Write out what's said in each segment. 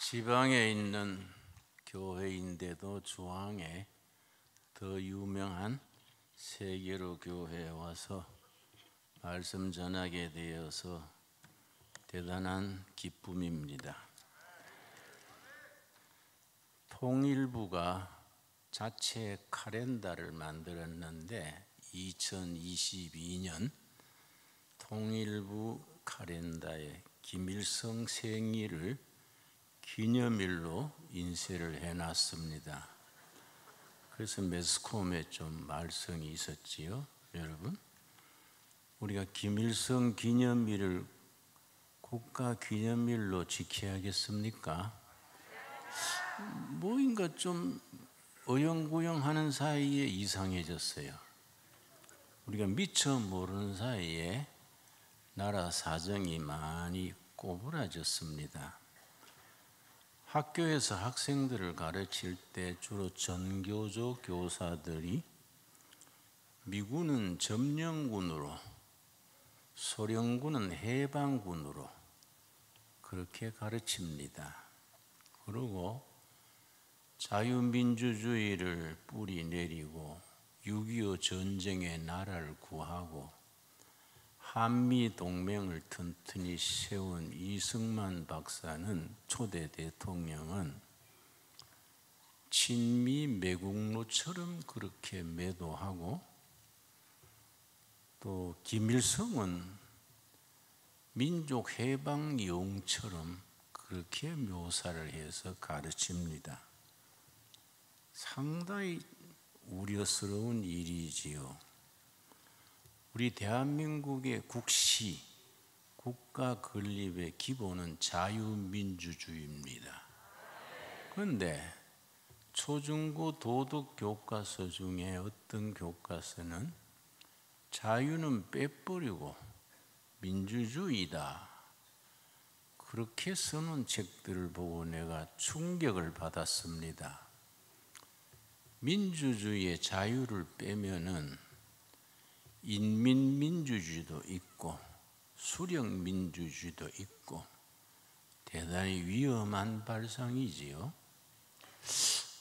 지방에 있는 교회인데도 중앙에 더 유명한 세계로 교회에 와서 말씀 전하게 되어서 대단한 기쁨입니다. 통일부가 자체 카렌다를 만들었는데 2022년 통일부 카렌다에 김일성 생일을 기념일로 인쇄를 해놨습니다. 그래서 매스컴에 좀 말썽이 있었지요, 여러분. 우리가 김일성 기념일을 국가 기념일로 지켜야겠습니까? 뭐인가 좀 어영부영하는 사이에 이상해졌어요. 우리가 미처 모르는 사이에 나라 사정이 많이 꼬부라졌습니다. 학교에서 학생들을 가르칠 때 주로 전교조 교사들이 미군은 점령군으로, 소련군은 해방군으로 그렇게 가르칩니다. 그리고 자유민주주의를 뿌리내리고 6.25 전쟁의 나라를 구하고 한미동맹을 튼튼히 세운 이승만 박사는, 초대 대통령은 친미 매국노처럼 그렇게 매도하고, 또 김일성은 민족 해방 영웅처럼 그렇게 묘사를 해서 가르칩니다. 상당히 우려스러운 일이지요. 우리 대한민국의 국시, 국가 건립의 기본은 자유민주주의입니다. 그런데 초중고 도덕 교과서 중에 어떤 교과서는 자유는 빼버리고 민주주의다, 그렇게 써놓은 책들을 보고 내가 충격을 받았습니다. 민주주의의 자유를 빼면은 인민민주주의도 있고 수령민주주의도 있고 대단히 위험한 발상이지요.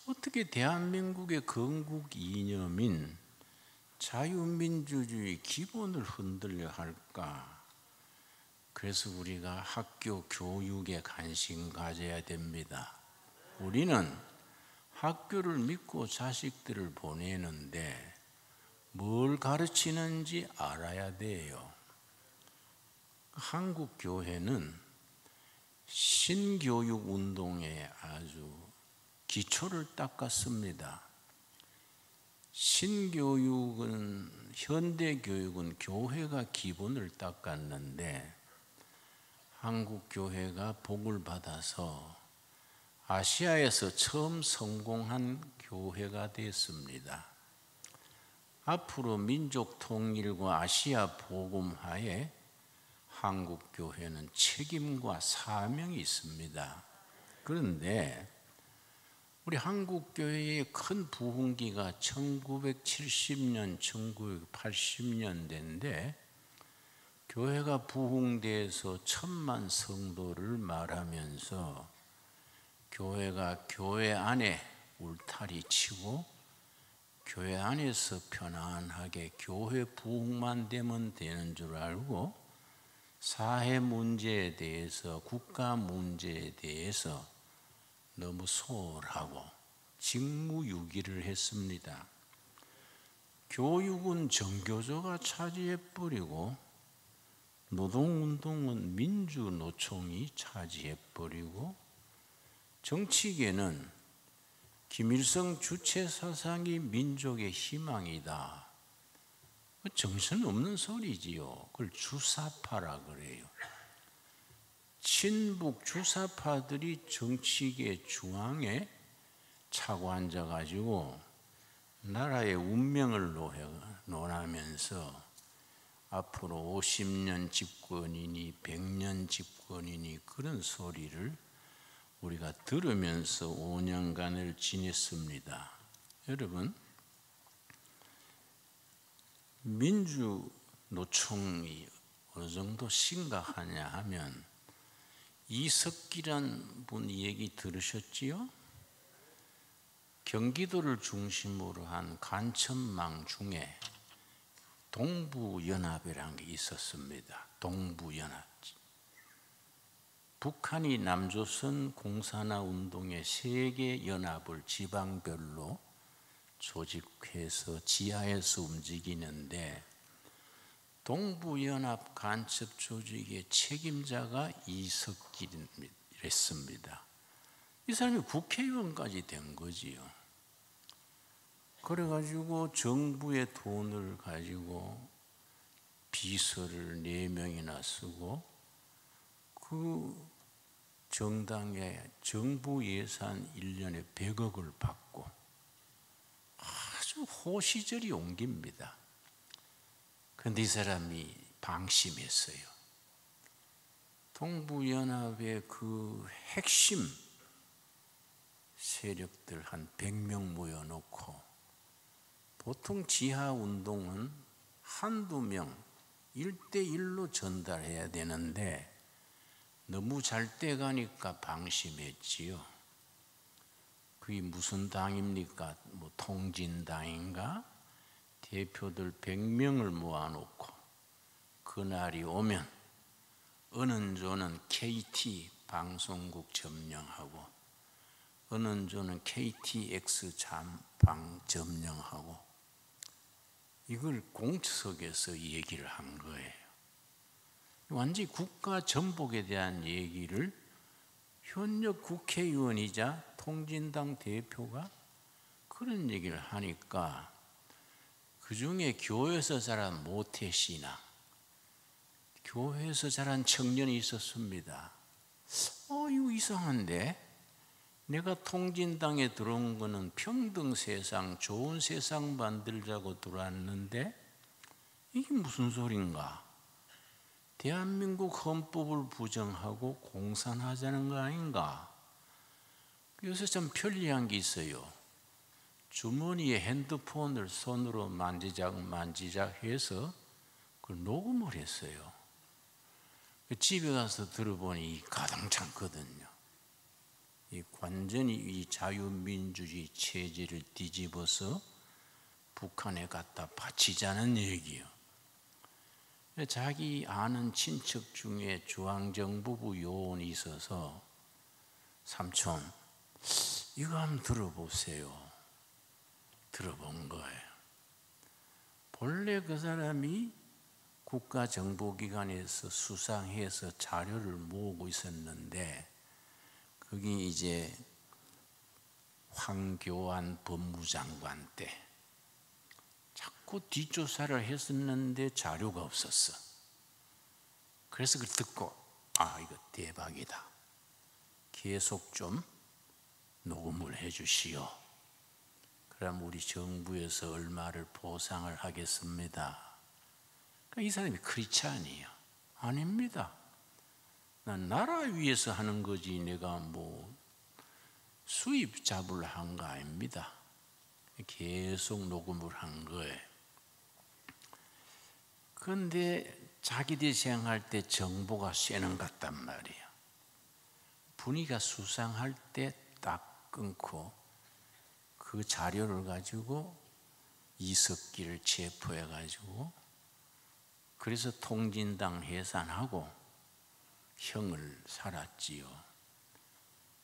어떻게 대한민국의 건국 이념인 자유민주주의 기본을 흔들려 할까? 그래서 우리가 학교 교육에 관심 가져야 됩니다. 우리는 학교를 믿고 자식들을 보내는데 뭘 가르치는지 알아야 돼요. 한국 교회는 신교육 운동에 아주 기초를 닦았습니다. 신교육은, 현대교육은 교회가 기본을 닦았는데 한국 교회가 복을 받아서 아시아에서 처음 성공한 교회가 됐습니다. 앞으로 민족 통일과 아시아 복음화에 한국 교회는 책임과 사명이 있습니다. 그런데 우리 한국 교회의 큰 부흥기가 1970년, 1980년대인데 교회가 부흥돼서 1000만 성도를 말하면서 교회가 교회 안에 울타리 치고 교회 안에서 편안하게 교회 부흥만 되면 되는 줄 알고 사회 문제에 대해서, 국가 문제에 대해서 너무 소홀하고 직무유기를 했습니다. 교육은 정교조가 차지해버리고 노동운동은 민주노총이 차지해버리고 정치계는 김일성 주체사상이 민족의 희망이다. 정신없는 소리지요. 그걸 주사파라 그래요. 친북 주사파들이 정치계 중앙에 차고 앉아가지고 나라의 운명을 논하면서 앞으로 50년 집권이니 100년 집권이니 그런 소리를 우리가 들으면서 5년간을 지냈습니다. 여러분, 민주노총이 어느 정도 심각하냐 하면 이석기란 분 얘기 들으셨지요? 경기도를 중심으로 한 간천망 중에 동부연합이라는 게 있었습니다. 동부연합. 북한이 남조선 공산화 운동의 세계 연합을 지방별로 조직해서 지하에서 움직이는데 동부연합 간첩 조직의 책임자가 이석기랬습니다. 이 사람이 국회의원까지 된 거지요. 그래가지고 정부의 돈을 가지고 비서를 4명이나 쓰고 그 정당의 정부 예산 1년에 100억을 받고 아주 호시절이 옮깁니다. 그런데 이 사람이 방심했어요. 동부연합의 그 핵심 세력들 한 100명 모여놓고 보통 지하운동은 한두 명 1대1로 전달해야 되는데 너무 잘 돼가니까 방심했지요. 그게 무슨 당입니까? 뭐 통진당인가? 대표들 100명을 모아놓고 그날이 오면 어느 조는 KT 방송국 점령하고 어느 조는 KTX 잠방 점령하고 이걸 공석에서 얘기를 한 거예요. 완전히 국가 전복에 대한 얘기를 현역 국회의원이자 통진당 대표가 그런 얘기를 하니까 그 중에 교회에서 자란 모태신앙, 교회에서 자란 청년이 있었습니다. 이거 이상한데? 내가 통진당에 들어온 거는 평등 세상, 좋은 세상 만들자고 들어왔는데 이게 무슨 소린가? 대한민국 헌법을 부정하고 공산하자는 거 아닌가? 요새 참 편리한 게 있어요. 주머니에 핸드폰을 손으로 만지작 해서 그걸 녹음을 했어요. 집에 가서 들어보니 가당찮거든요. 완전히 이 자유민주주의 체제를 뒤집어서 북한에 갖다 바치자는 얘기예요. 자기 아는 친척 중에 중앙정보부 요원이 있어서 삼촌 이거 한번 들어보세요. 들어본 거예요. 본래 그 사람이 국가정보기관에서 수상해서 자료를 모으고 있었는데 그게 이제 황교안 법무장관 때 자꾸 뒷조사를 했었는데 자료가 없었어. 그래서 그걸 듣고 이거 대박이다. 계속 좀 녹음을 해 주시오. 그럼 우리 정부에서 얼마를 보상을 하겠습니다. 그러니까 이 사람이 크리스찬이에요. 아닙니다. 난 나라 위해서 하는 거지 내가 뭐 수입 잡으려 한 거 아닙니다. 계속 녹음을 한 거예요. 그런데 자기들이 생각할 때 정보가 쇠는 것 같단 말이에요. 분위기가 수상할 때 딱 끊고 그 자료를 가지고 이석기를 체포해 가지고 그래서 통진당 해산하고 형을 살았지요.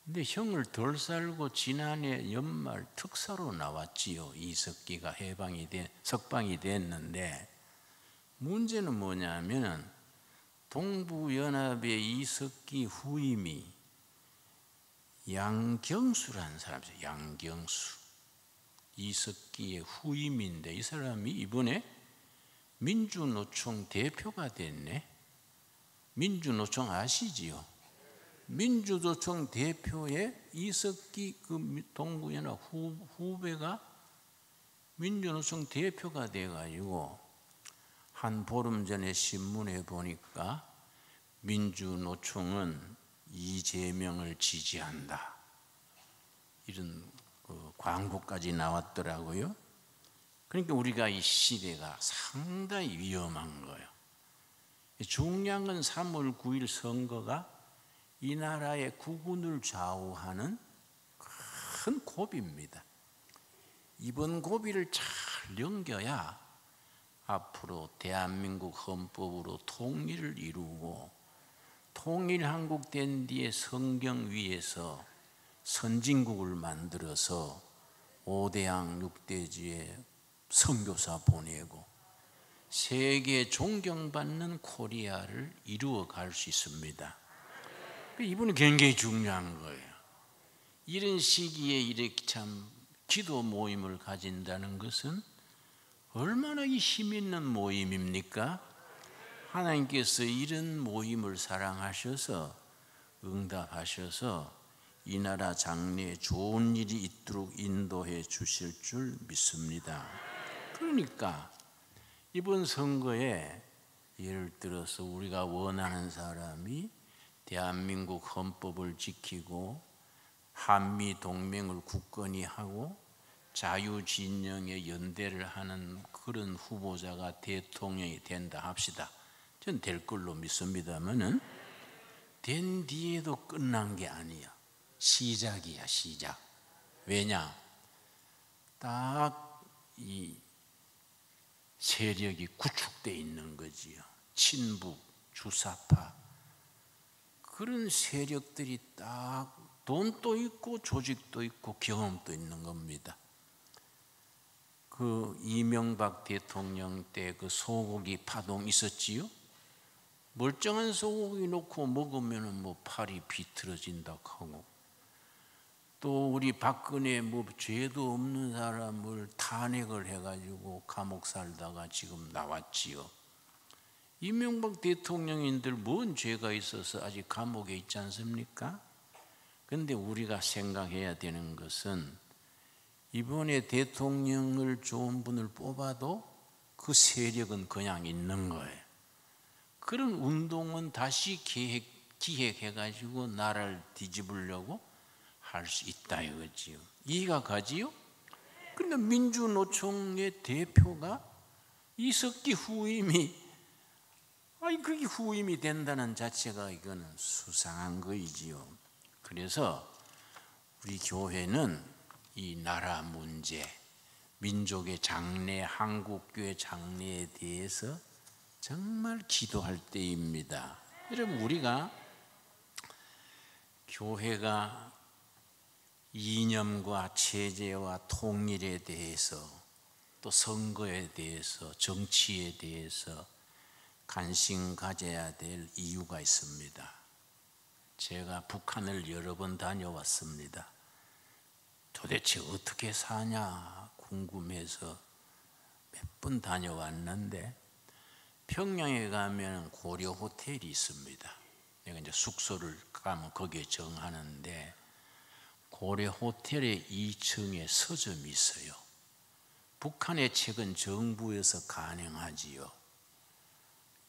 근데 형을 덜 살고 지난해 연말 특사로 나왔지요. 이석기가 석방이 됐는데 문제는 뭐냐면 동부연합의 이석기 후임이 양경수라는 사람이죠. 양경수. 이석기의 후임인데 이 사람이 이번에 민주노총 대표가 됐네. 민주노총 아시지요? 민주노총 대표의 이석기 그 동부연합 후배가 민주노총 대표가 돼가지고 한 보름 전에 신문에 보니까 민주노총은 이재명을 지지한다. 이런 광고까지 나왔더라고요. 그러니까 우리가 이 시대가 상당히 위험한 거예요. 중요한 건 3월 9일 선거가 이 나라의 국운을 좌우하는 큰 고비입니다. 이번 고비를 잘 넘겨야 앞으로 대한민국 헌법으로 통일을 이루고 통일한국 된 뒤에 성경 위에서 선진국을 만들어서 5대양 6대지에 선교사 보내고 세계 존경받는 코리아를 이루어 갈 수 있습니다. 이분은 굉장히 중요한 거예요. 이런 시기에 이렇게 참 기도 모임을 가진다는 것은 얼마나 힘 있는 모임입니까? 하나님께서 이런 모임을 사랑하셔서 응답하셔서 이 나라 장래에 좋은 일이 있도록 인도해 주실 줄 믿습니다. 그러니까 이번 선거에 예를 들어서 우리가 원하는 사람이 대한민국 헌법을 지키고 한미 동맹을 굳건히 하고 자유진영의 연대를 하는 그런 후보자가 대통령이 된다 합시다. 전 될 걸로 믿습니다만은 된 뒤에도 끝난 게 아니야. 시작이야, 시작. 왜냐? 딱 이 세력이 구축되어 있는 거지요. 친북, 주사파 그런 세력들이 딱 돈도 있고 조직도 있고 경험도 있는 겁니다. 그 이명박 대통령 때 그 소고기 파동 있었지요? 멀쩡한 소고기 놓고 먹으면 뭐 팔이 비틀어진다 하고, 또 우리 박근혜 뭐 죄도 없는 사람을 탄핵을 해가지고 감옥 살다가 지금 나왔지요. 이명박 대통령인들 뭔 죄가 있어서 아직 감옥에 있지 않습니까? 그런데 우리가 생각해야 되는 것은 이번에 대통령을 좋은 분을 뽑아도 그 세력은 그냥 있는 거예요. 그런 운동은 다시 기획해가지고 나라를 뒤집으려고 할 수 있다 이거지요. 이해가 가지요? 그러니까 민주노총의 대표가 이석기 후임이 그게 후임이 된다는 자체가 이거는 수상한 거이지요. 그래서 우리 교회는 이 나라 문제, 민족의 장래, 한국교회 장래에 대해서 정말 기도할 때입니다. 여러분, 우리가 교회가 이념과 체제와 통일에 대해서 또 선거에 대해서 정치에 대해서 관심 가져야 될 이유가 있습니다. 제가 북한을 여러 번 다녀왔습니다. 도대체 어떻게 사냐 궁금해서 몇 번 다녀왔는데 평양에 가면 고려 호텔이 있습니다. 내가 이제 숙소를 가면 거기에 정하는데 고려 호텔의 2층에 서점이 있어요. 북한의 책은 정부에서 가능하지요.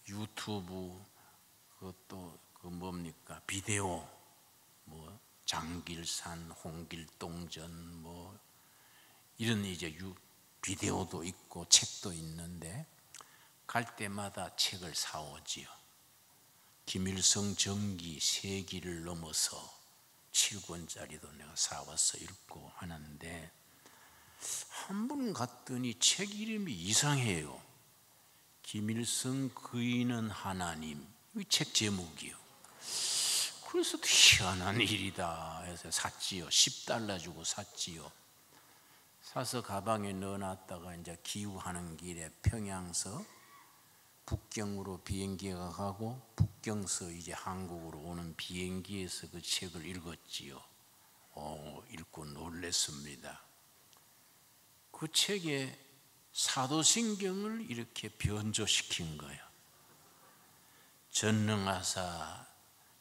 유튜브 그것도 뭡니까 비디오 뭐 장길산, 홍길동전 뭐 이런 이제 비디오도 있고 책도 있는데 갈 때마다 책을 사오지요. 김일성 정기 세기를 넘어서 7권짜리도 내가 사와서 읽고 하는데 한 번 갔더니 책 이름이 이상해요. 김일성 그이는 하나님, 이 책 제목이요. 그래서 희한한 일이다 해서 샀지요. 10달러 주고 샀지요. 사서 가방에 넣어놨다가 이제 기후하는 길에 평양서 북경으로 비행기가 가고 북경서 이제 한국으로 오는 비행기에서 그 책을 읽었지요. 읽고 놀랐습니다. 그 책에 사도신경을 이렇게 변조시킨 거예요. 전능하사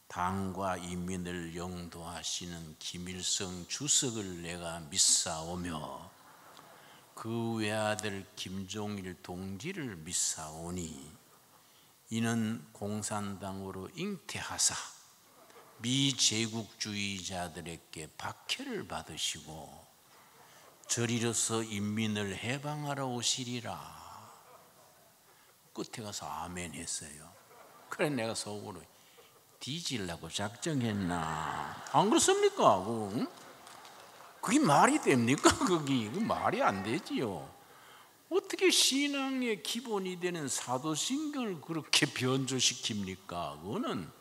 당과 인민을 영도하시는 김일성 주석을 내가 믿사오며 그 외아들 김종일 동지를 믿사오니 이는 공산당으로 잉태하사 미제국주의자들에게 박해를 받으시고 저리로서 인민을 해방하러 오시리라. 끝에 가서 아멘 했어요. 그래 내가 속으로 뒤지려고 작정했나? 안 그렇습니까? 그게 말이 됩니까? 그게 말이 안 되지요. 어떻게 신앙의 기본이 되는 사도신경을 그렇게 변조시킵니까? 그거는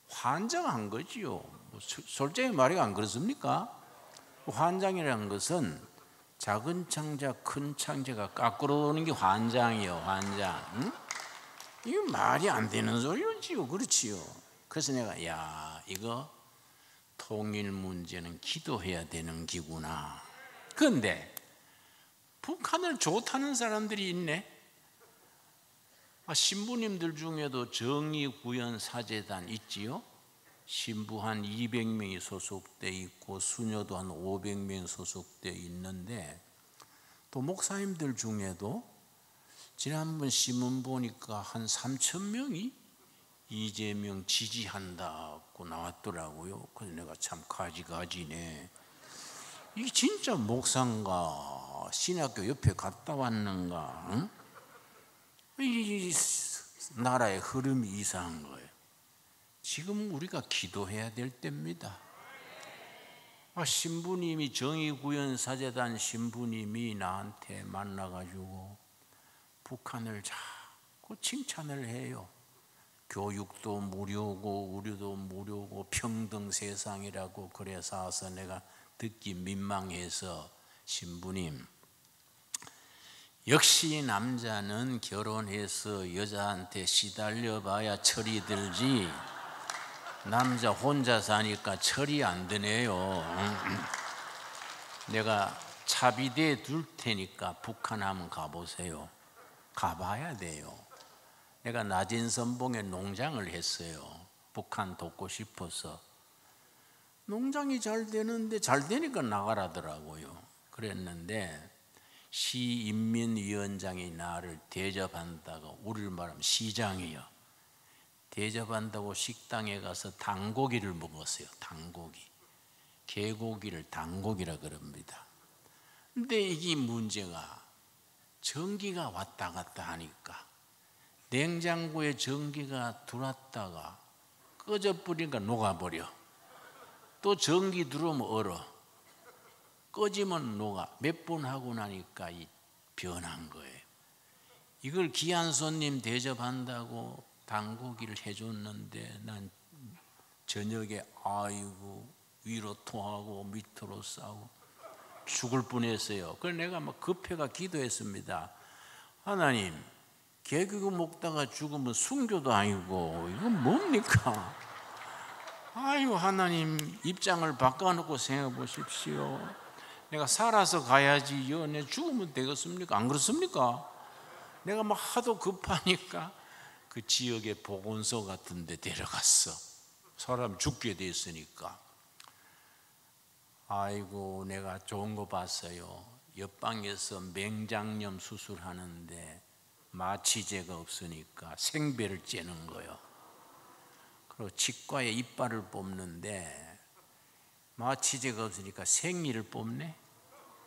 환장한 거지요. 솔직히 말이 안 그렇습니까? 환장이라는 것은 작은 창자 큰 창자가 거꾸로 오는 게 환장이요. 환장. 응? 이거 말이 안 되는 소리지요. 그렇지요. 그래서 내가 이거 통일 문제는 기도해야 되는 기구나. 그런데 북한을 좋다는 사람들이 있네. 신부님들 중에도 정의구현사재단 있지요. 신부 한 200명이 소속돼 있고 수녀도 한 500명 소속돼 있는데, 또 목사님들 중에도 지난번 신문 보니까 한 3,000명이 이재명 지지한다고 나왔더라고요. 그래서 내가 참 가지가지네. 이게 진짜 목사인가 신학교 옆에 갔다 왔는가? 응? 이 나라의 흐름이 이상한 거예요. 지금 우리가 기도해야 될 때입니다. 신부님이 정의구현사재단 신부님이 나한테 만나가지고 북한을 자꾸 칭찬을 해요. 교육도 무료고 의료도 무료고 평등 세상이라고. 그래서 내가 듣기 민망해서, 신부님, 역시 남자는 결혼해서 여자한테 시달려 봐야 철이 들지 남자 혼자 사니까 철이 안 드네요. 내가 차비대 둘 테니까 북한 한번 가보세요. 가봐야 돼요. 내가 낮은 선봉에 농장을 했어요. 북한 돕고 싶어서. 농장이 잘 되는데 잘 되니까 나가라더라고요. 그랬는데 시인민위원장이 나를 대접한다고, 우리를 말하면 시장이요. 대접한다고 식당에 가서 닭고기를 먹었어요. 닭고기. 개고기를 닭고기라 그럽니다. 근데 이게 문제가 전기가 왔다 갔다 하니까 냉장고에 전기가 들어왔다가 꺼져버리니까 녹아버려. 또 전기 들어오면 얼어. 꺼지면 녹아. 몇 번 하고 나니까 변한 거예요. 이걸 귀한 손님 대접한다고 닭고기를 해줬는데 난 저녁에 위로 토하고 밑으로 싸고 죽을 뻔했어요. 그래서 내가 막 급해가 기도했습니다. 하나님, 개그구 먹다가 죽으면 순교도 아니고 이건 뭡니까? 하나님, 입장을 바꿔놓고 생각해 보십시오. 내가 살아서 가야지요. 내 죽으면 되겠습니까? 안 그렇습니까? 내가 막 하도 급하니까 그 지역의 보건소 같은 데 데려갔어. 사람 죽게 됐으니까. 내가 좋은 거 봤어요. 옆방에서 맹장염 수술하는데 마취제가 없으니까 생배를 째는 거예요. 그리고 치과에 이빨을 뽑는데 마취제가 없으니까 생리를 뽑네.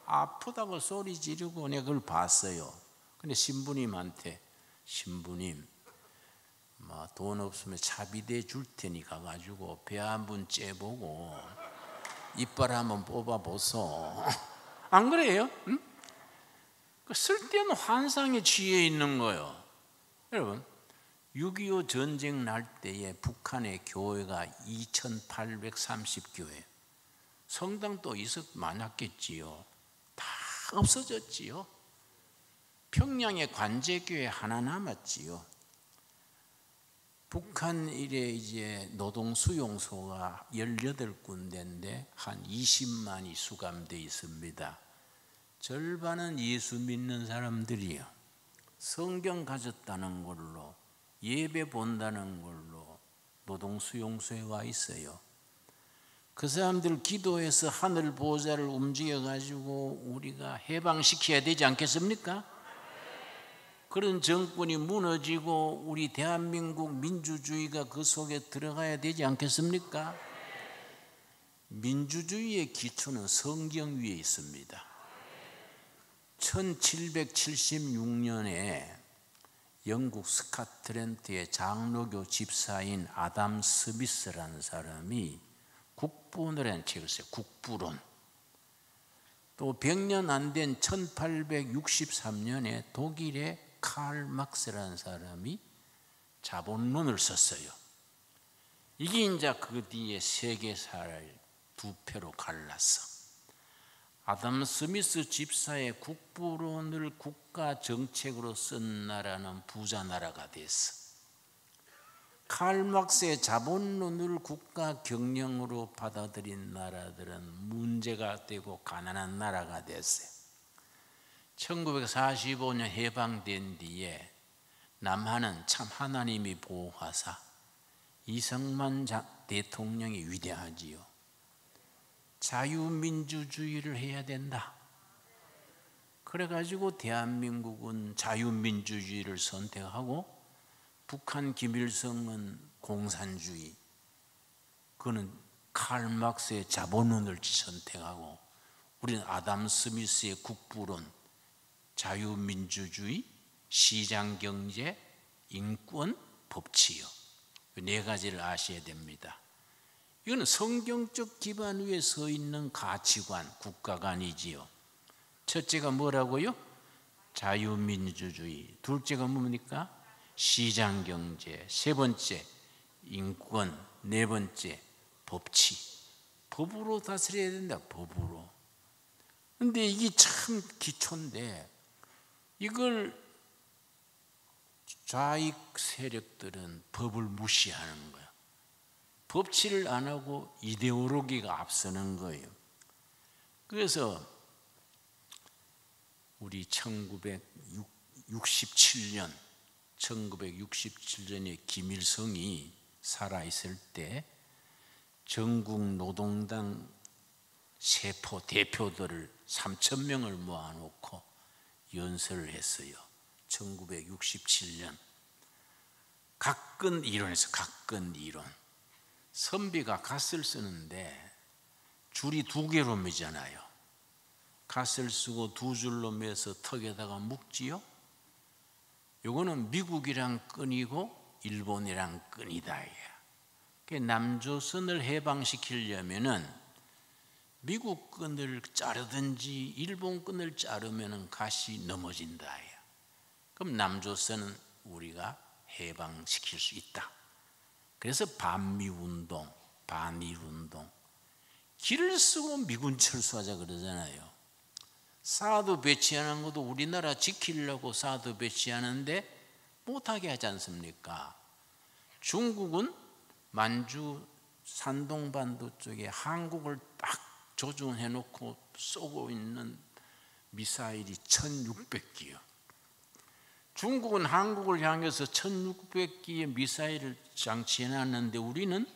아프다고 소리 지르고 내가 그걸 봤어요. 근데 신부님한테, 신부님, 돈 없으면 차비대 줄 테니 가가지고 배 한 번 째보고 이빨 한번 뽑아보소. 안 그래요? 응? 쓸데없는 환상에 취해 있는 거예요. 여러분, 6.25 전쟁 날 때에 북한의 교회가 2,830교회, 성당도 많았겠지요. 다 없어졌지요. 평양에 관제교회 하나 남았지요. 북한 일에 이제 노동수용소가 18군데인데 한 20만이 수감되어 있습니다. 절반은 예수 믿는 사람들이요. 성경 가졌다는 걸로, 예배 본다는 걸로 노동수용소에 와 있어요. 그 사람들 기도해서 하늘 보좌를 움직여가지고 우리가 해방시켜야 되지 않겠습니까? 그런 정권이 무너지고 우리 대한민국 민주주의가 그 속에 들어가야 되지 않겠습니까? 민주주의의 기초는 성경 위에 있습니다. 1776년에 영국 스카틀랜드의 장로교 집사인 아담 스미스라는 사람이 국부론이라는 책을 써요. 국부론. 또 100년 안 된 1863년에 독일의 칼 막스라는 사람이 자본론을 썼어요. 이게 이제 그 뒤에 세계사를 두 패로 갈랐어. 아담 스미스 집사의 국부론을 국가 정책으로 쓴 나라는 부자 나라가 됐어. 칼 막스의 자본론을 국가 경영으로 받아들인 나라들은 문제가 되고 가난한 나라가 됐어요. 1945년 해방된 뒤에 남한은 참 하나님이 보호하사 이승만 대통령이 위대하지요. 자유민주주의를 해야 된다. 그래가지고 대한민국은 자유민주주의를 선택하고 북한 김일성은 공산주의, 그는 칼 막스의 자본론을 선택하고 우리는 아담 스미스의 국부론, 자유민주주의, 시장경제, 인권, 법치요. 네 가지를 아셔야 됩니다. 이거는 성경적 기반 위에 서 있는 가치관, 국가관이지요. 첫째가 뭐라고요? 자유민주주의. 둘째가 뭡니까? 시장경제. 세 번째 인권. 네 번째 법치. 법으로 다스려야 된다. 법으로. 근데 이게 참 기초인데 이걸 좌익 세력들은 법을 무시하는 거예요. 법치를 안 하고 이데올로기가 앞서는 거예요. 그래서 우리 1967년에 김일성이 살아있을 때 전국 노동당 세포 대표들을 3,000명을 모아놓고 연설을 했어요. 1967년. 각근 이론에서 각근 이론. 선비가 갓을 쓰는데 줄이 두 개로 매잖아요. 갓을 쓰고 두 줄로 매서 턱에다가 묶지요. 요거는 미국이랑 끈이고 일본이랑 끈이다. 남조선을 해방시키려면은 미국 끈을 자르든지 일본 끈을 자르면은 갓이 넘어진다. 그럼 남조선은 우리가 해방시킬 수 있다. 그래서 반미운동, 반일운동, 길을 쓰고 미군 철수하자 그러잖아요. 사드 배치하는 것도 우리나라 지키려고 사드 배치하는데 못하게 하지 않습니까? 중국은 만주 산동반도 쪽에 한국을 딱 조준해 놓고 쏘고 있는 미사일이 1600기요. 중국은 한국을 향해서 1600기의 미사일을 장치해 놨는데 우리는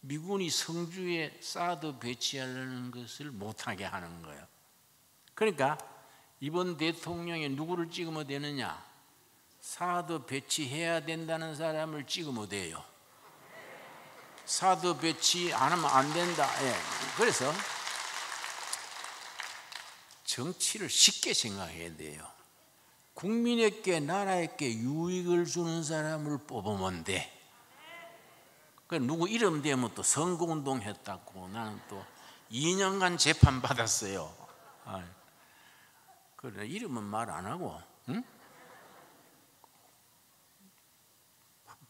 미군이 성주에 사드 배치하려는 것을 못하게 하는 거예요. 그러니까 이번 대통령이 누구를 찍으면 되느냐? 사드 배치해야 된다는 사람을 찍으면 돼요. 사드 배치 안 하면 안 된다. 예. 그래서 정치를 쉽게 생각해야 돼요. 국민에게 나라에게 유익을 주는 사람을 뽑으면 돼. 누구 이름 되면 또 선거운동 했다고 나는 또 2년간 재판 받았어요. 그래 이름은 말 안 하고, 응?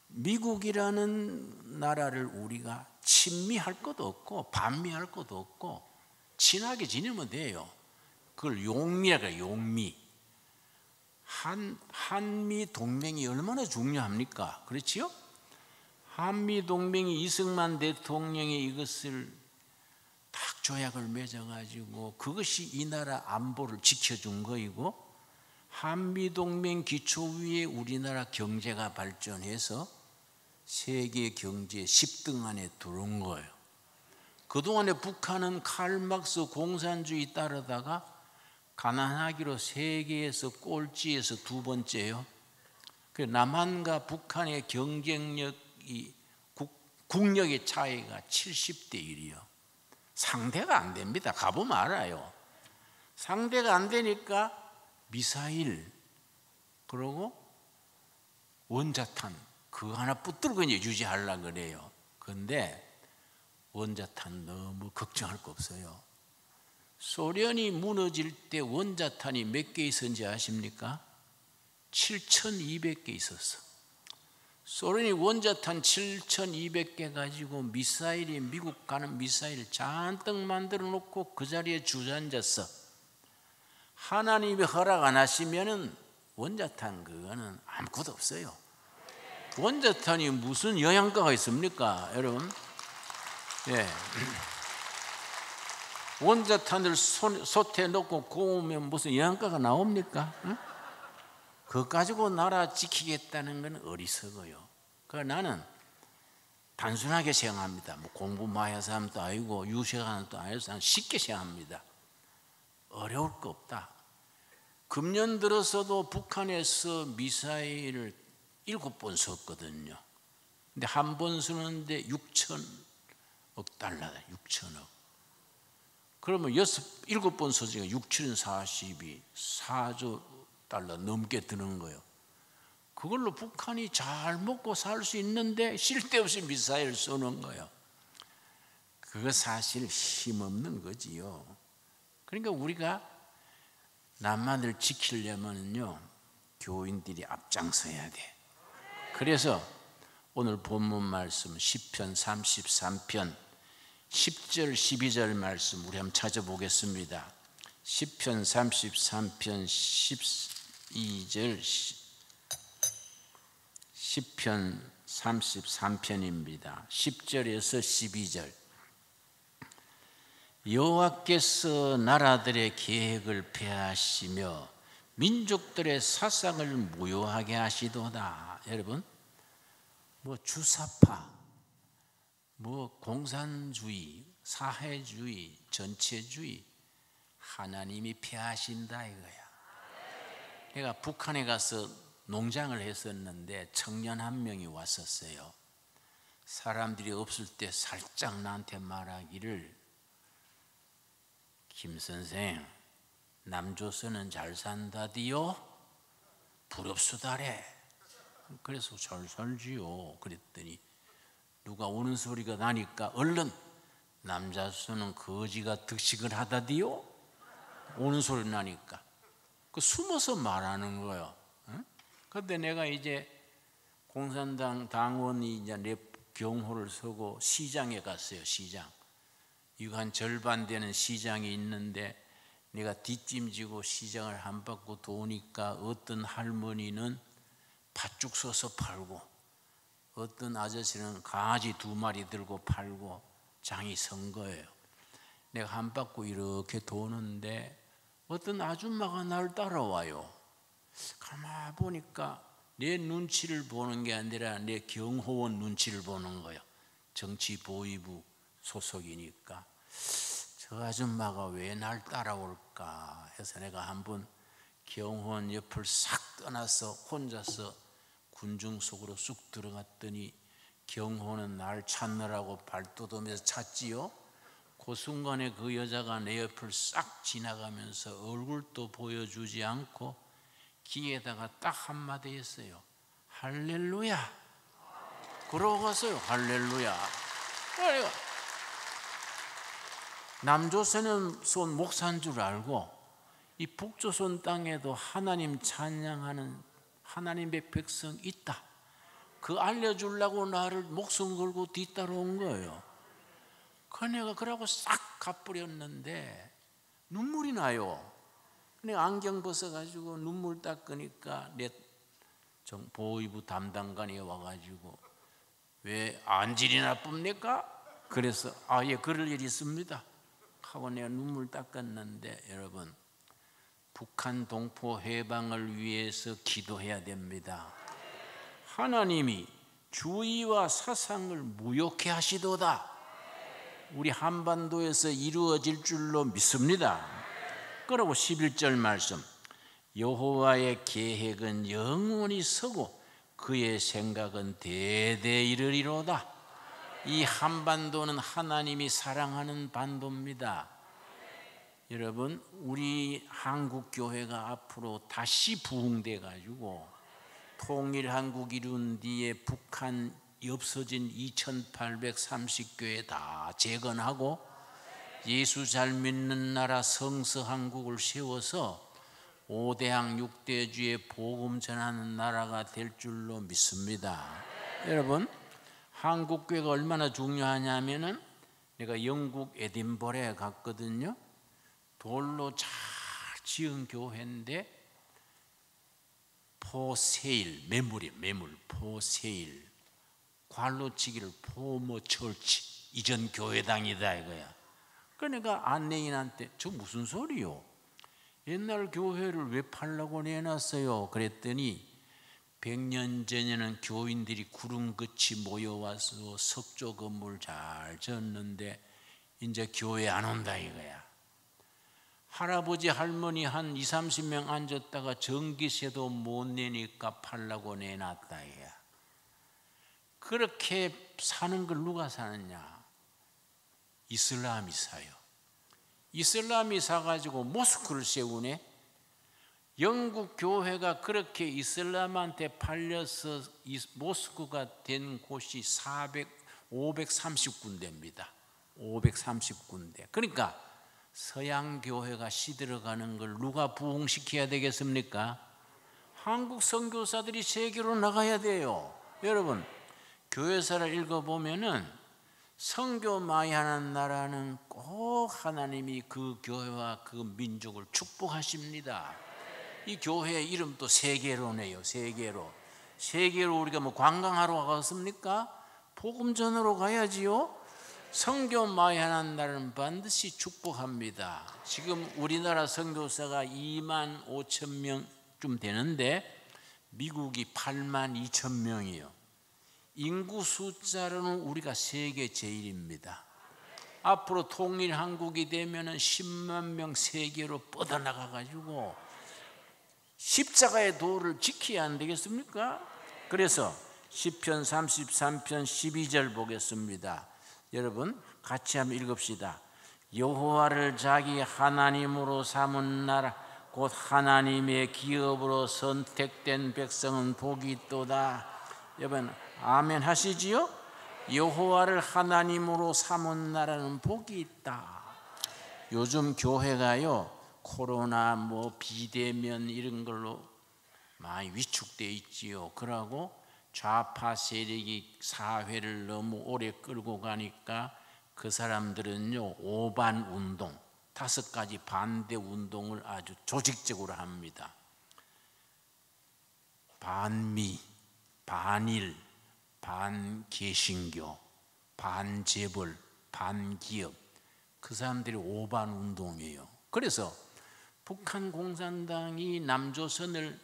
미국이라는 나라를 우리가 친미할 것도 없고 반미할 것도 없고 친하게 지내면 돼요. 그걸 용미라고 해요. 용미. 한미 동맹이 얼마나 중요합니까? 그렇지요? 한미 동맹이 이승만 대통령이 이것을 딱 조약을 맺어가지고 그것이 이 나라 안보를 지켜준 거이고 한미 동맹 기초 위에 우리나라 경제가 발전해서 세계 경제 10등 안에 들어온 거예요. 그동안에 북한은 칼 막스 공산주의 따르다가 가난하기로 세계에서 꼴찌에서 두 번째요. 남한과 북한의 경쟁력이 국력의 차이가 70대 1이요. 상대가 안 됩니다. 가보면 알아요. 상대가 안 되니까 미사일 그리고 원자탄 그거 하나 붙들고 이제 유지하려고 그래요. 그런데 원자탄 너무 걱정할 거 없어요. 소련이 무너질 때 원자탄이 몇 개 있었는지 아십니까? 7,200개 있었어. 소련이 원자탄 7,200개 가지고 미사일이 미국 가는 미사일 잔뜩 만들어 놓고 그 자리에 주저앉았어. 하나님이 허락 안 하시면은 원자탄 그거는 아무것도 없어요. 원자탄이 무슨 영양가가 있습니까, 여러분? 예. 원자탄을 솥에 넣고 구우면 무슨 영양가가 나옵니까? 응? 그거 가지고 나라 지키겠다는 건 어리석어요. 그러니까 나는 단순하게 생각합니다. 뭐 공부 많이 해서 사람도 아니고 유식하는 사람도 아니고 쉽게 생각합니다. 어려울 거 없다. 금년 들어서도 북한에서 미사일을 7번 쐈거든요. 근데 한 번 쏘는데 6천억 달러다. 6천억. 그러면 7번 쏘니까 6, 7, 40이 4조 달러 넘게 드는 거예요. 그걸로 북한이 잘 먹고 살 수 있는데 쓸데없이 미사일 쏘는 거예요. 그거 사실 힘없는 거지요. 그러니까 우리가 남한을 지키려면요 교인들이 앞장서야 돼. 그래서 오늘 본문 말씀 시편 33편 10절 12절 말씀 우리 한번 찾아보겠습니다. 시편 33편 12절 시편 33편입니다. 10절에서 12절. 여호와께서 나라들의 계획을 폐하시며 민족들의 사상을 무효하게 하시도다. 여러분, 뭐 주사파, 뭐 공산주의, 사회주의, 전체주의 하나님이 폐하신다 이거야. 내가 북한에 가서 농장을 했었는데 청년 한 명이 왔었어요. 사람들이 없을 때 살짝 나한테 말하기를 김 선생, 남조선은 잘 산다디요? 부럽수다래. 그래서 잘 살지요. 그랬더니 누가 오는 소리가 나니까 얼른 남자수는 거지가 득식을 하다디요? 오는 소리 나니까 그 숨어서 말하는 거예요. 그런데 내가 이제 공산당 당원이 이제 내 경호를 서고 시장에 갔어요. 시장. 이거 한 절반 되는 시장이 있는데 내가 뒷짐지고 시장을 한 바퀴 도니까 어떤 할머니는 팥죽 써서 팔고 어떤 아저씨는 강아지 2마리 들고 팔고 장이 선 거예요. 내가 한 바퀴 이렇게 도는데 어떤 아줌마가 날 따라와요. 가만 보니까 내 눈치를 보는 게 아니라 내 경호원 눈치를 보는 거예요. 정치 보위부 소속이니까 저 아줌마가 왜 날 따라올까 해서 내가 한번 경호원 옆을 싹 떠나서 혼자서 군중 속으로 쑥 들어갔더니 경호원은 날 찾느라고 발돋움에서 찾지요. 그 순간에 그 여자가 내 옆을 싹 지나가면서 얼굴도 보여주지 않고 귀에다가 딱 한마디 했어요. 할렐루야. 그러고 갔어요. 할렐루야. 남조선은 목사인 줄 알고 이 북조선 땅에도 하나님 찬양하는 하나님의 백성 있다. 그 알려주려고 나를 목숨 걸고 뒤따라온 거예요. 그 내가 그러고 싹 가버렸는데 눈물이 나요. 내가 안경 벗어가지고 눈물 닦으니까 내 보위부 담당관이 와가지고 왜 안질이 나쁩니까? 그래서 예 그럴 일이 있습니다 하고 내가 눈물 닦았는데 여러분 북한 동포 해방을 위해서 기도해야 됩니다. 하나님이 주의와 사상을 무효케 하시도다. 우리 한반도에서 이루어질 줄로 믿습니다. 그리고 11절 말씀 여호와의 계획은 영원히 서고 그의 생각은 대대 이르리로다. 이 한반도는 하나님이 사랑하는 반도입니다. 여러분 우리 한국 교회가 앞으로 다시 부흥돼 가지고 통일한국 이룬 뒤에 북한 없어진 2830교회 다 재건하고 예수 잘 믿는 나라 성서 한국을 세워서 5대양 6대주의 복음 전하는 나라가 될 줄로 믿습니다. 여러분, 한국교회가 얼마나 중요하냐면은 내가 영국 에딘버러에 갔거든요. 돌로 잘 지은 교회인데 포세일, 매물, 포세일, 관로치기를 포머 철치, 이전 교회당이다 이거야. 그러니까 안내인한테 저 무슨 소리요? 옛날 교회를 왜 팔라고 내놨어요? 그랬더니 100년 전에는 교인들이 구름같이 모여와서 석조 건물 잘 지었는데 이제 교회 안 온다 이거야. 할아버지 할머니 한 20, 30명 앉았다가 전기세도 못 내니까 팔라고 내놨다 이거야. 그렇게 사는 걸 누가 사느냐? 이슬람이 사요. 이슬람이 사가지고 모스크를 세우네. 영국 교회가 그렇게 이슬람한테 팔려서 모스크가 된 곳이 530군데입니다. 530군데. 그러니까 서양 교회가 시들어가는 걸 누가 부흥시켜야 되겠습니까? 한국 선교사들이 세계로 나가야 돼요. 여러분, 교회사를 읽어보면은 선교 많이 하는 나라는 꼭 하나님이 그 교회와 그 민족을 축복하십니다. 이 교회의 이름도 세계로네요. 세계로 우리가 뭐 관광하러 가겠습니까? 복음 전하러 가야지요. 선교 많이 하는 나라는 반드시 축복합니다. 지금 우리나라 선교사가 2만 5천 명쯤 되는데 미국이 8만 2천 명이요. 인구 숫자로는 우리가 세계 제일입니다. 앞으로 통일 한국이 되면은 10만 명 세계로 뻗어나가 가지고 십자가의 도를 지켜야 안 되겠습니까? 그래서 시편 33편 12절 보겠습니다. 여러분 같이 한번 읽읍시다. 여호와를 자기 하나님으로 삼은 나라 곧 하나님의 기업으로 선택된 백성은 복이 있도다. 여러분 아멘 하시지요? 여호와를 하나님으로 삼은 나라는 복이 있다. 요즘 교회가요 코로나 뭐 비대면 이런 걸로 많이 위축되어 있지요. 그러고 좌파 세력이 사회를 너무 오래 끌고 가니까 그 사람들은요 오반 운동 5가지 반대 운동을 아주 조직적으로 합니다. 반미, 반일, 반개신교, 반재벌, 반기업, 그 사람들이 오반 운동이에요. 그래서 북한 공산당이 남조선을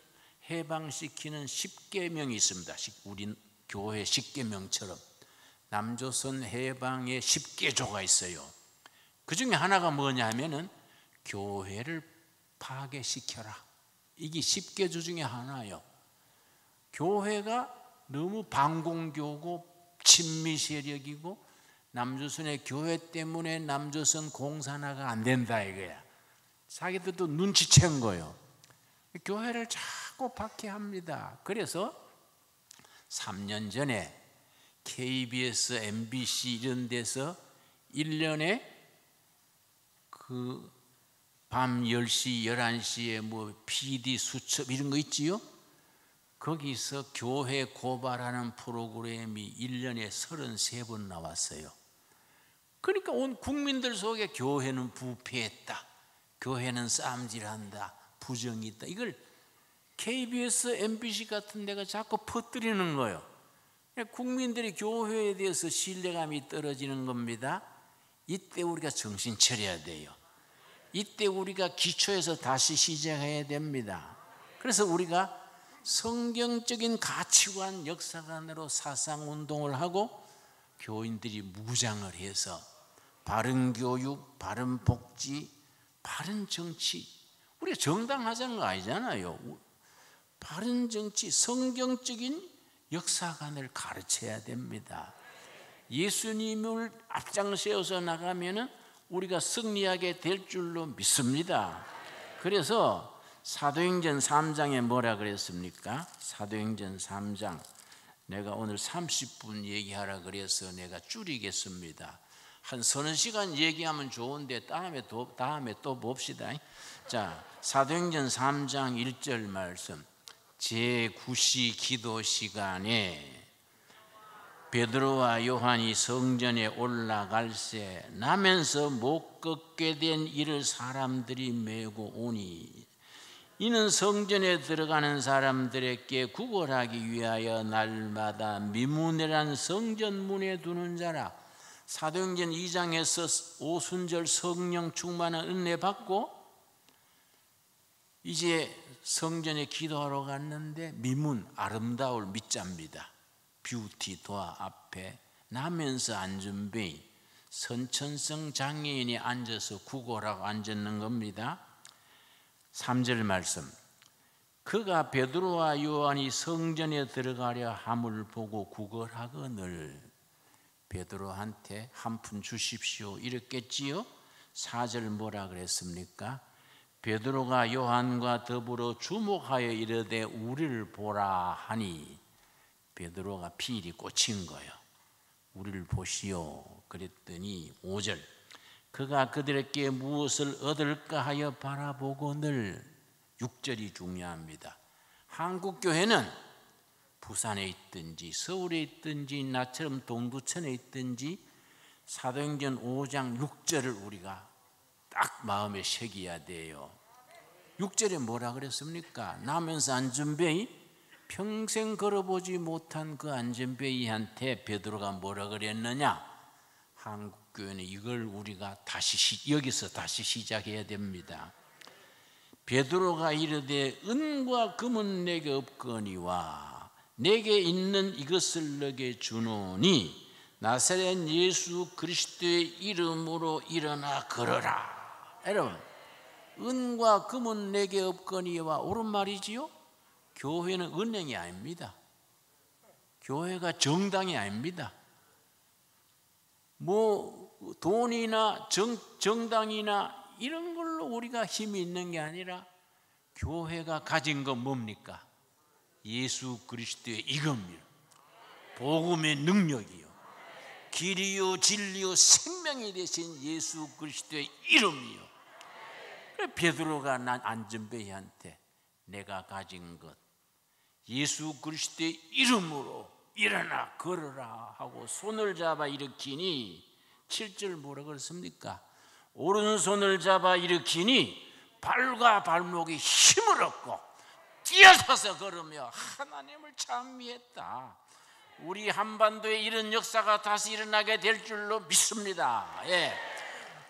해방시키는 10계명이 있습니다. 우리 교회 10계명처럼 남조선 해방에 10계조가 있어요. 그 중에 하나가 뭐냐 하면은 교회를 파괴시켜라. 이게 10계조 중에 하나예요. 교회가 너무 반공교고 친미 세력이고 남조선의 교회 때문에 남조선 공산화가 안 된다 이거야. 자기들도 눈치챈 거예요. 교회를 자꾸 박해합니다. 그래서 3년 전에 KBS, MBC 이런 데서 1년에 그 밤 10시, 11시에 뭐 PD 수첩 이런 거 있지요? 거기서 교회 고발하는 프로그램이 1년에 33번 나왔어요. 그러니까 온 국민들 속에 교회는 부패했다. 교회는 쌈질한다. 부정이 있다. 이걸 KBS, MBC 같은 데가 자꾸 퍼뜨리는 거예요. 국민들이 교회에 대해서 신뢰감이 떨어지는 겁니다. 이때 우리가 정신 차려야 돼요. 이때 우리가 기초에서 다시 시작해야 됩니다. 그래서 우리가 성경적인 가치관 역사관으로 사상운동을 하고 교인들이 무장을 해서 바른 교육, 바른 복지, 바른 정치, 우리가 정당하자는 거 아니잖아요. 바른 정치, 성경적인 역사관을 가르쳐야 됩니다. 예수님을 앞장세워서 나가면은 우리가 승리하게 될 줄로 믿습니다. 그래서 사도행전 3장에 뭐라 그랬습니까? 사도행전 3장. 내가 오늘 30분 얘기하라 그래서 내가 줄이겠습니다. 한 서너 시간 얘기하면 좋은데 다음에 또 봅시다. 자, 사도행전 3장 1절 말씀. 제9시 기도 시간에 베드로와 요한이 성전에 올라갈새 나면서 못 걷게 된 이를 사람들이 메고 오니 이는 성전에 들어가는 사람들에게 구걸하기 위하여 날마다 미문이란 성전 문에 두는 자라. 사도행전 2장에서 오순절 성령 충만한 은혜 받고 이제 성전에 기도하러 갔는데 미문, 아름다울 밑자입니다. 뷰티 도화 앞에 나면서 안준뱅이 선천성 장애인이 앉아서 구걸하고 앉았는 겁니다. 3절 말씀. 그가 베드로와 요한이 성전에 들어가려 함을 보고 구걸하거늘 베드로한테 한 푼 주십시오 이랬겠지요. 4절 뭐라 그랬습니까? 베드로가 요한과 더불어 주목하여 이르되 우리를 보라 하니 베드로가 필이 꽂힌 거예요. 우리를 보시오. 그랬더니 5절. 그가 그들에게 무엇을 얻을까 하여 바라보고늘. 6절이 중요합니다. 한국 교회는 부산에 있든지 서울에 있든지 나처럼 동두천에 있든지 사도행전 5장 6절을 우리가 딱 마음에 새겨야 돼요. 6절에 뭐라 그랬습니까? 나면서 안전뱅이 평생 걸어보지 못한 그 안전뱅이한테 베드로가 뭐라 그랬느냐? 한국교회는 이걸 우리가 여기서 다시 시작해야 됩니다. 베드로가 이르되 은과 금은 내게 없거니와 내게 있는 이것을 너게 주노니 나사렛 예수 그리스도의 이름으로 일어나 걸어라. 여러분, 은과 금은 내게 없거니와 옳은 말이지요? 교회는 은행이 아닙니다. 교회가 정당이 아닙니다. 뭐 돈이나 정당이나 이런 걸로 우리가 힘이 있는 게 아니라 교회가 가진 건 뭡니까? 예수 그리스도의 이겁니다. 복음의 능력이요, 길이요 진리요 생명이 되신 예수 그리스도의 이름이요. 그래 베드로가 난 안전뱅이한테 내가 가진 것 예수 그리스도의 이름으로 일어나 걸어라 하고 손을 잡아 일으키니 7절 뭐라 그랬습니까? 오른손을 잡아 일으키니 발과 발목이 힘을 얻고 뛰어서서 걸으며 하나님을 찬미했다. 우리 한반도에 이런 역사가 다시 일어나게 될 줄로 믿습니다. 예.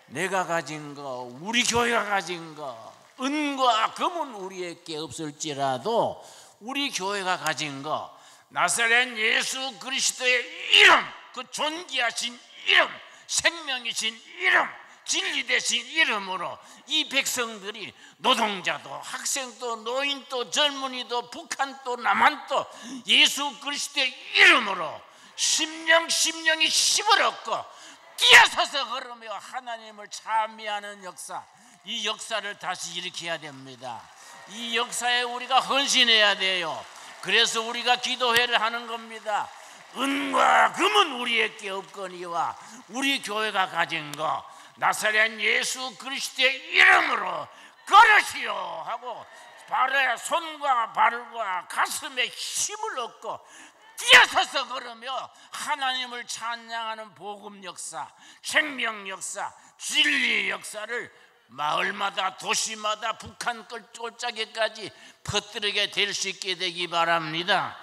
내가 가진 거, 우리 교회가 가진 거, 은과 금은 우리에게 없을지라도 우리 교회가 가진 거 나사렛 예수 그리스도의 이름, 그 존귀하신 이름, 생명이신 이름, 진리 되신 이름으로 이 백성들이 노동자도 학생도 노인도 젊은이도 북한도 남한도 예수 그리스도의 이름으로 심령이 힘을 얻고 뛰어서서 걸으며 하나님을 찬미하는 역사, 이 역사를 다시 일으켜야 됩니다. 이 역사에 우리가 헌신해야 돼요. 그래서 우리가 기도회를 하는 겁니다. 은과 금은 우리에게 없거니와 우리 교회가 가진 거 나사렛 예수 그리스도의 이름으로 걸으시오 하고 발에 손과 발과 가슴에 힘을 얻고 뛰어서서 걸으며 하나님을 찬양하는 복음 역사, 생명 역사, 진리 역사를 마을마다 도시마다 북한 꼴짝이까지 퍼뜨리게 될 수 있게 되기 바랍니다.